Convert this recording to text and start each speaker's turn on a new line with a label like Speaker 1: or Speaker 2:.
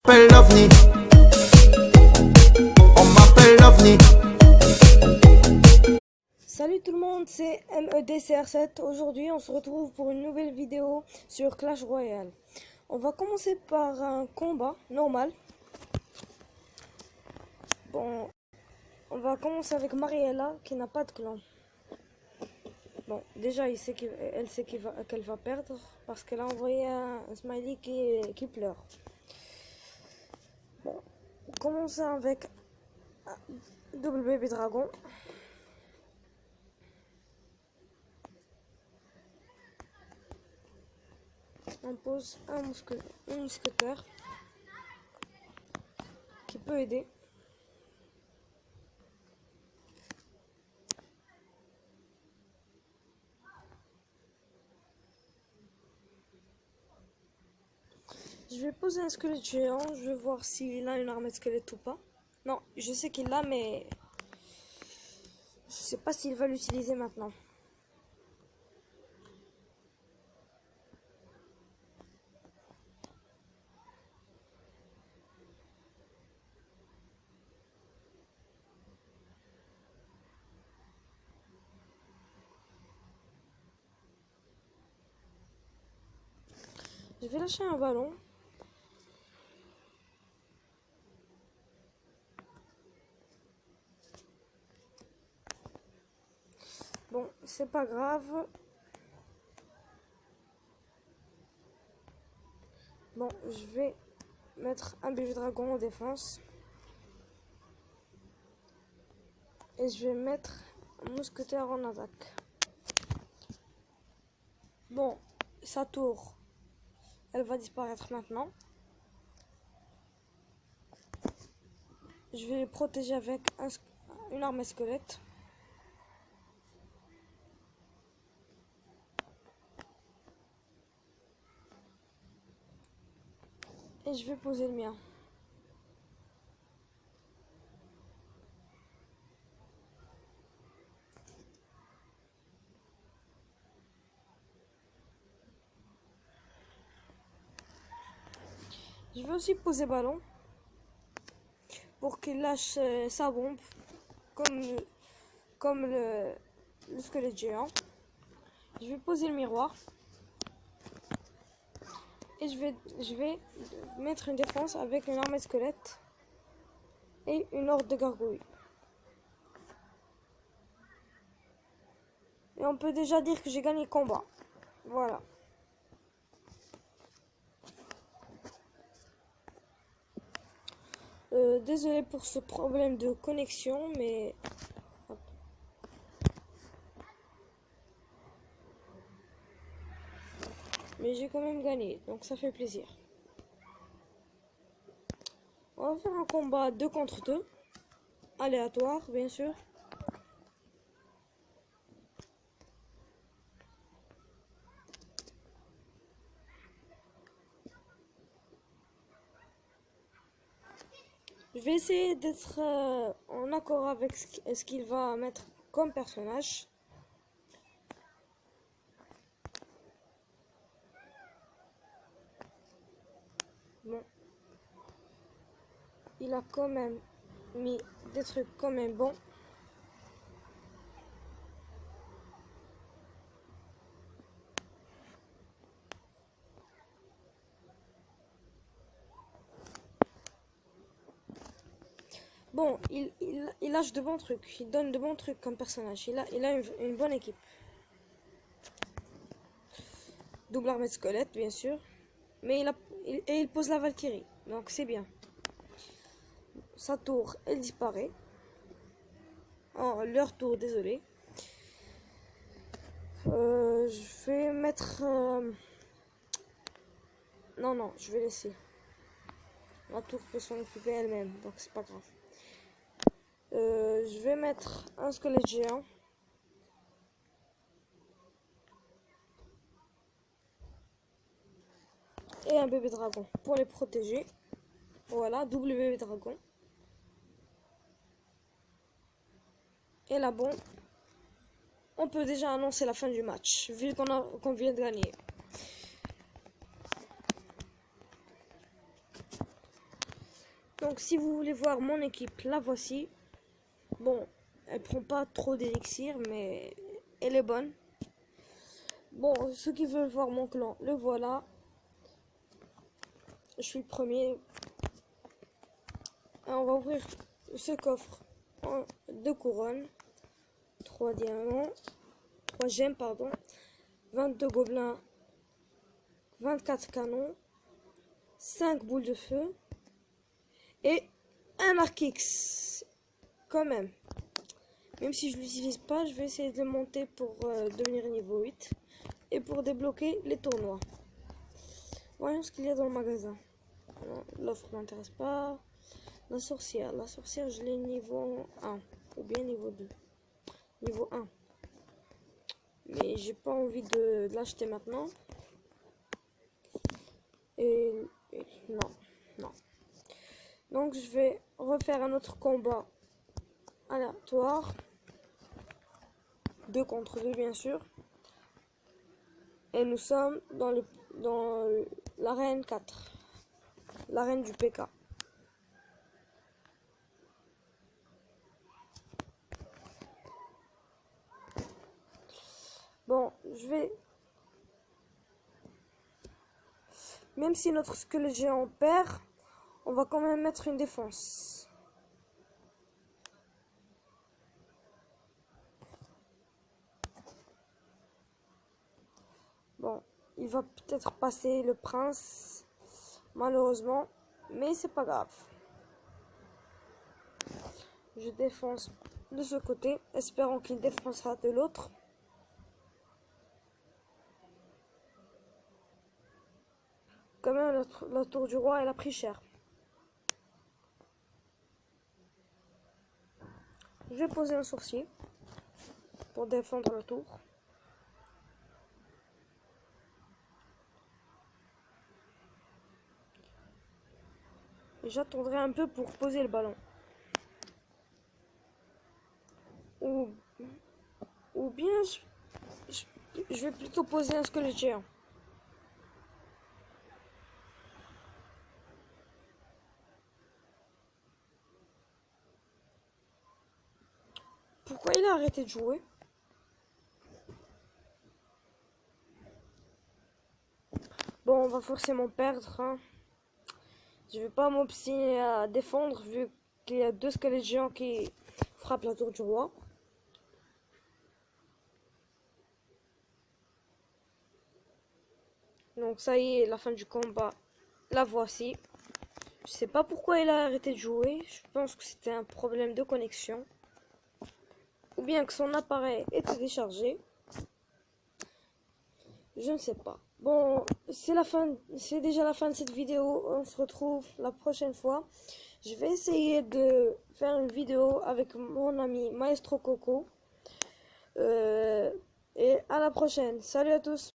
Speaker 1: m'appelle l'OVNI. On m'appelle l'OVNI.
Speaker 2: Salut tout le monde, c'est MEDCR7. Aujourd'hui, on se retrouve pour une nouvelle vidéo sur Clash Royale. On va commencer par un combat normal. Bon, on va commencer avec Mariella qui n'a pas de clan. Bon, déjà, elle sait qu'elle va perdre parce qu'elle a envoyé un smiley qui pleure. Bon, commençons avec un double bébé dragon. On pose un mousquetaire qui peut aider. Je vais poser un squelette géant, je vais voir s'il a une armée de squelette ou pas. Non, je sais qu'il l'a, mais je sais pas s'il va l'utiliser maintenant. Je vais lâcher un ballon. Bon, c'est pas grave. Bon, je vais mettre un bébé dragon en défense. Et je vais mettre un mousquetaire en attaque. Bon, sa tour, elle va disparaître maintenant. Je vais les protéger avec une armée squelette. Et je vais poser le mien. Je vais aussi poser ballon pour qu'il lâche sa bombe comme le squelette géant. Je vais poser le miroir et je vais mettre une défense avec une armée de squelette et une horde de gargouilles. Et on peut déjà dire que j'ai gagné le combat. Voilà. Désolé pour ce problème de connexion, mais j'ai quand même gagné, donc ça fait plaisir. On va faire un combat 2 contre 2, aléatoire bien sûr. Je vais essayer d'être en accord avec ce qu'il va mettre comme personnage. Bon. Il a quand même mis des trucs quand même bons. Bon, il lâche de bons trucs, il donne de bons trucs comme personnage. Il a une bonne équipe. Double armée de squelette, bien sûr. Mais il pose la Valkyrie, donc c'est bien. Sa tour, elle disparaît. Oh, leur tour, désolé. Je vais mettre... Non, je vais laisser. La tour peut s'en occuper elle-même, donc c'est pas grave. Je vais mettre un squelette géant. Et un bébé dragon pour les protéger. Voilà, double bébé dragon. Et là, bon, on peut déjà annoncer la fin du match, vu qu'on vient de gagner. Donc si vous voulez voir mon équipe, la voici. Bon, elle prend pas trop d'élixir, mais elle est bonne. Bon, ceux qui veulent voir mon clan, le voilà. Je suis le premier. Alors, on va ouvrir ce coffre en 2 couronnes, 3 diamants, 3 gemmes, pardon, 22 gobelins, 24 canons, 5 boules de feu et un arc X. Quand même. Même si je ne l'utilise pas, je vais essayer de le monter pour devenir niveau 8 et pour débloquer les tournois. Voyons ce qu'il y a dans le magasin. L'offre m'intéresse pas. La sorcière, je l'ai niveau 1 ou bien niveau 2. Niveau 1. Mais j'ai pas envie de l'acheter maintenant. Et non. Donc je vais refaire un autre combat aléatoire. 2 contre 2 bien sûr. Et nous sommes dans l'arène 4. L'arène du PK. Bon, je vais... Même si notre squelette géant perd, on va quand même mettre une défense. Bon, il va peut-être passer le prince, malheureusement, mais c'est pas grave. Je défonce de ce côté, espérant qu'il défoncera de l'autre. Quand même, la tour du roi, elle a pris cher. Je vais poser un sorcier pour défendre la tour. Et j'attendrai un peu pour poser le ballon. Ou bien je vais plutôt poser un squelette géant. Pourquoi il a arrêté de jouer? Bon, on va forcément perdre. Hein. Je vais pas m'obstiner à défendre vu qu'il y a 2 squelettes géants qui frappent la tour du roi. Donc ça y est, la fin du combat, la voici. Je sais pas pourquoi il a arrêté de jouer. Je pense que c'était un problème de connexion. Ou bien que son appareil était déchargé. Je ne sais pas. Bon, c'est déjà la fin de cette vidéo. On se retrouve la prochaine fois. Je vais essayer de faire une vidéo avec mon ami Maestro Coco. Et à la prochaine. Salut à tous.